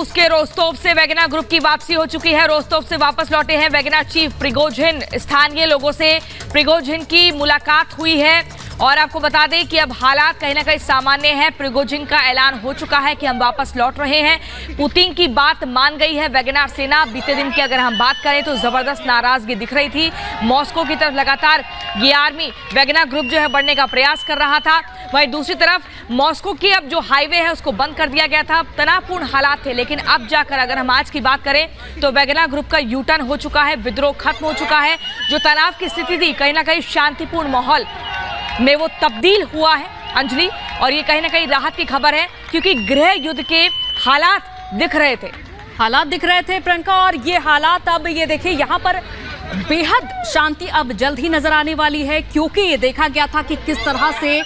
रूस के रोस्तोव से वैगनर ग्रुप की वापसी हो चुकी है। रोस्तोव से वापस लौटे हैं वैगनर चीफ प्रिगोजिन। स्थानीय लोगों से प्रिगोजिन की मुलाकात हुई है और आपको बता दें कि अब हालात कहीं ना कहीं सामान्य है। प्रिगोजिन का ऐलान हो चुका है कि हम वापस लौट रहे हैं। पुतिन की बात मान गई है वैगनर सेना। बीते दिन की अगर हम बात करें तो जबरदस्त नाराजगी दिख रही थी। मॉस्को की तरफ लगातार ये आर्मी वैगनर ग्रुप जो है बढ़ने का प्रयास कर रहा था। वहीं दूसरी तरफ मॉस्को की अब जो हाईवे है उसको बंद कर दिया गया था। तनावपूर्ण हालात थे, लेकिन अब जाकर अगर हम आज की बात करें तो वैगनर ग्रुप का यू टर्न हो चुका है। विद्रोह खत्म हो चुका है। जो तनाव की स्थिति थी कहीं ना कहीं शांतिपूर्ण माहौल में वो तब्दील हुआ है अंजलि, और ये कहीं ना कहीं राहत की खबर है क्योंकि गृह युद्ध के हालात दिख रहे थे प्रियंका। और ये हालात अब ये देखिए यहाँ पर बेहद शांति अब जल्द ही नजर आने वाली है, क्योंकि ये देखा गया था कि किस तरह से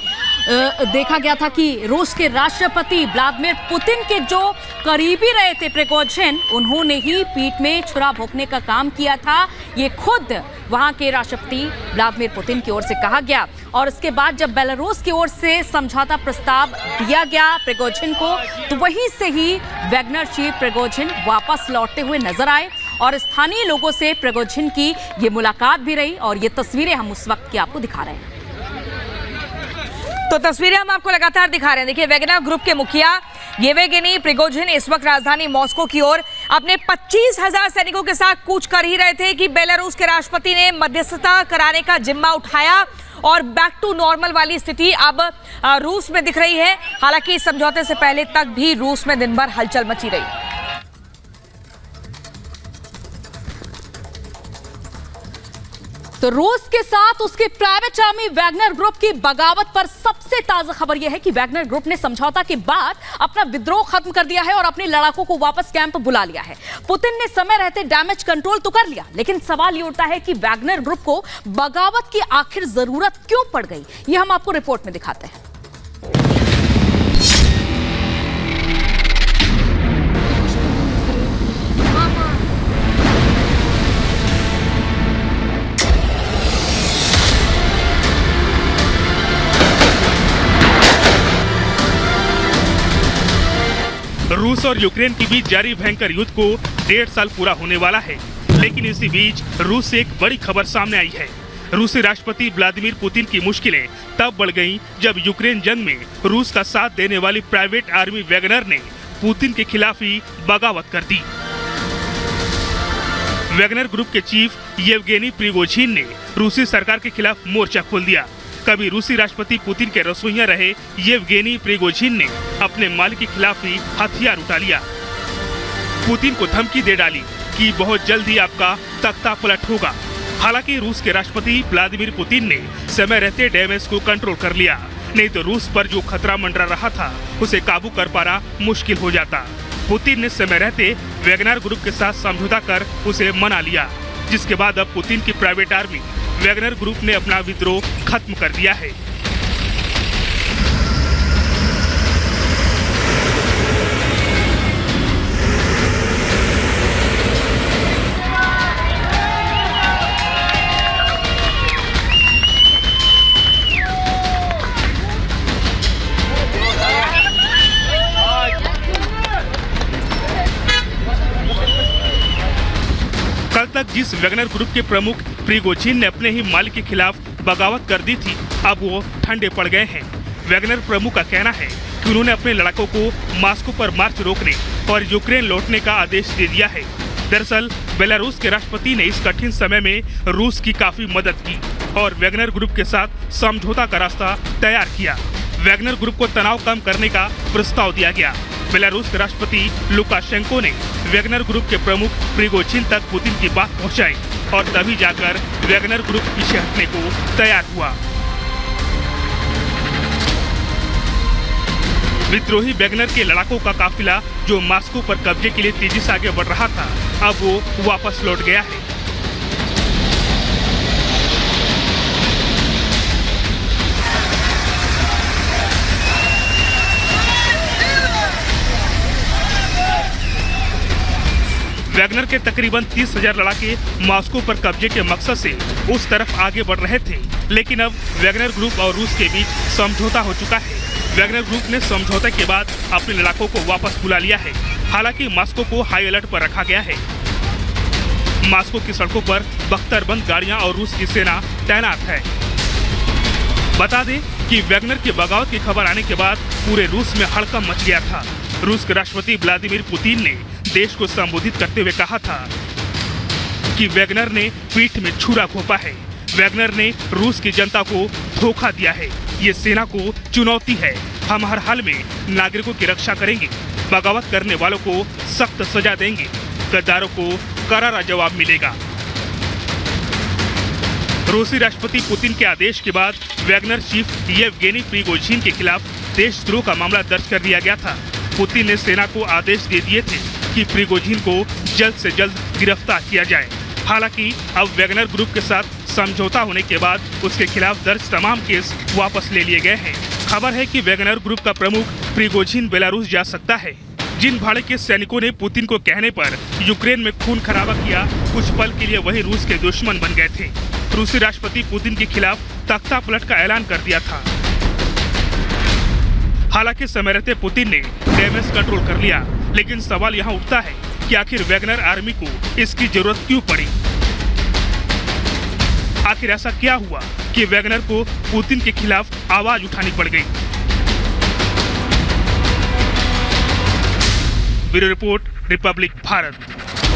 रूस के राष्ट्रपति व्लादिमीर पुतिन के जो करीबी रहे थे प्रिगोजिन, उन्होंने ही पीठ में छुरा भोंकने का काम किया था। ये खुद वहां के राष्ट्रपति व्लादिमीर पुतिन की ओर से कहा गया। और उसके बाद जब बेलारूस की ओर से समझौता प्रस्ताव दिया गया प्रिगोजिन को, तो वहीं से ही वैगनर चीफ प्रिगोजिन वापस लौटते हुए नजर आए और स्थानीय लोगों से प्रिगोजिन की ये मुलाकात भी रही। और ये तस्वीरें हम उस वक्त की आपको दिखा रहे हैं। तो तस्वीरें हम आपको लगातार दिखा रहे हैं। देखिए, वैगनर ग्रुप के मुखिया येवगेनी प्रिगोजिन इस वक्त राजधानी मॉस्को की ओर अपने 25,000 सैनिकों के साथ कूच कर ही रहे थे कि बेलारूस के राष्ट्रपति ने मध्यस्थता कराने का जिम्मा उठाया और बैक टू नॉर्मल वाली स्थिति अब रूस में दिख रही है। हालांकि इस समझौते से पहले तक भी रूस में दिन भर हलचल मची रही। तो रूस के साथ उसकी प्राइवेट आर्मी वैगनर ग्रुप की बगावत पर सबसे ताजा खबर यह है कि वैगनर ग्रुप ने समझौता के बाद अपना विद्रोह खत्म कर दिया है और अपने लड़ाकों को वापस कैंप बुला लिया है। पुतिन ने समय रहते डैमेज कंट्रोल तो कर लिया, लेकिन सवाल ये उठता है कि वैगनर ग्रुप को बगावत की आखिर जरूरत क्यों पड़ गई। ये हम आपको रिपोर्ट में दिखाते हैं। रूस और यूक्रेन के बीच जारी भयंकर युद्ध को 1.5 साल पूरा होने वाला है, लेकिन इसी बीच रूस से एक बड़ी खबर सामने आई है। रूसी राष्ट्रपति व्लादिमीर पुतिन की मुश्किलें तब बढ़ गईं जब यूक्रेन जंग में रूस का साथ देने वाली प्राइवेट आर्मी वैगनर ने पुतिन के खिलाफ ही बगावत कर दी। वैगनर ग्रुप के चीफ येवगेनी प्रिगोजिन ने रूसी सरकार के खिलाफ मोर्चा खोल दिया। कभी रूसी राष्ट्रपति पुतिन के रसोइया रहे येवगेनी प्रिगोजिन ने अपने मालिक के खिलाफ ही हथियार उठा लिया। पुतिन को धमकी दे डाली कि बहुत जल्द ही आपका तख्ता पलट होगा। हालांकि रूस के राष्ट्रपति व्लादिमीर पुतिन ने समय रहते डैमेज को कंट्रोल कर लिया, नहीं तो रूस पर जो खतरा मंडरा रहा था उसे काबू कर पाना मुश्किल हो जाता। पुतिन ने समय रहते वैगनर ग्रुप के साथ समझौता कर उसे मना लिया, जिसके बाद अब पुतिन की प्राइवेट आर्मी वैगनर ग्रुप ने अपना विद्रोह खत्म कर दिया है। कल तक जिस वैगनर ग्रुप के प्रमुख प्रिगोजिन ने अपने ही मालिक के खिलाफ बगावत कर दी थी, अब वो ठंडे पड़ गए हैं। वैगनर प्रमुख का कहना है कि उन्होंने अपने लड़ाकों को मॉस्को पर मार्च रोकने और यूक्रेन लौटने का आदेश दे दिया है। दरअसल बेलारूस के राष्ट्रपति ने इस कठिन समय में रूस की काफी मदद की और वैगनर ग्रुप के साथ समझौता का रास्ता तैयार किया। वैगनर ग्रुप को तनाव कम करने का प्रस्ताव दिया गया। बेलारूस के राष्ट्रपति लुकाशेंको ने वैगनर ग्रुप के प्रमुख प्रिगोजिन तक पुतिन की बात पहुंचाई और तभी जाकर वैगनर ग्रुप पीछे हटने को तैयार हुआ। विद्रोही वैगनर के लड़ाकों का काफिला जो मॉस्को पर कब्जे के लिए तेजी से आगे बढ़ रहा था, अब वो वापस लौट गया है। वैगनर के तकरीबन 30,000 लड़ाके मॉस्को पर कब्जे के मकसद से उस तरफ आगे बढ़ रहे थे, लेकिन अब वैगनर ग्रुप और रूस के बीच समझौता हो चुका है। वैगनर ग्रुप ने समझौते के बाद अपने लड़ाकों को वापस बुला लिया है। हालांकि मॉस्को को हाई अलर्ट पर रखा गया है। मॉस्को की सड़कों पर बख्तरबंद गाड़ियां और रूस की सेना तैनात है। बता दें कि वैगनर के बगावत की खबर आने के बाद पूरे रूस में हड़कंप मच गया था। रूस के राष्ट्रपति व्लादिमीर पुतिन ने देश को संबोधित करते हुए कहा था कि वैगनर ने पीठ में छुरा घोंपा है। वैगनर ने रूस की जनता को धोखा दिया है। ये सेना को चुनौती है। हम हर हाल में नागरिकों की रक्षा करेंगे। बगावत करने वालों को सख्त सजा देंगे। गद्दारों को करारा जवाब मिलेगा। रूसी राष्ट्रपति पुतिन के आदेश के बाद वैगनर चीफ येवगेनी प्रिगोजिन के खिलाफ देशद्रोह का मामला दर्ज कर दिया गया था। पुतिन ने सेना को आदेश दे दिए थे कि प्रिगोजिन को जल्द से जल्द गिरफ्तार किया जाए। हालांकि अब वैगनर ग्रुप के साथ समझौता होने के बाद उसके खिलाफ दर्ज तमाम केस वापस ले लिए गए हैं। खबर है कि वैगनर ग्रुप का प्रमुख प्रिगोजिन बेलारूस जा सकता है। जिन भाड़े के सैनिकों ने पुतिन को कहने पर यूक्रेन में खून खराबा किया, कुछ पल के लिए वही रूस के दुश्मन बन गए थे। रूसी राष्ट्रपति पुतिन के खिलाफ तख्ता पलट का ऐलान कर दिया था। हालांकि समय रहते पुतिन ने डैमेज कंट्रोल कर लिया, लेकिन सवाल यहाँ उठता है कि आखिर वैगनर आर्मी को इसकी जरूरत क्यों पड़ी। आखिर ऐसा क्या हुआ कि वैगनर को पुतिन के खिलाफ आवाज उठानी पड़ गई। Bureau report, Republic Bharat.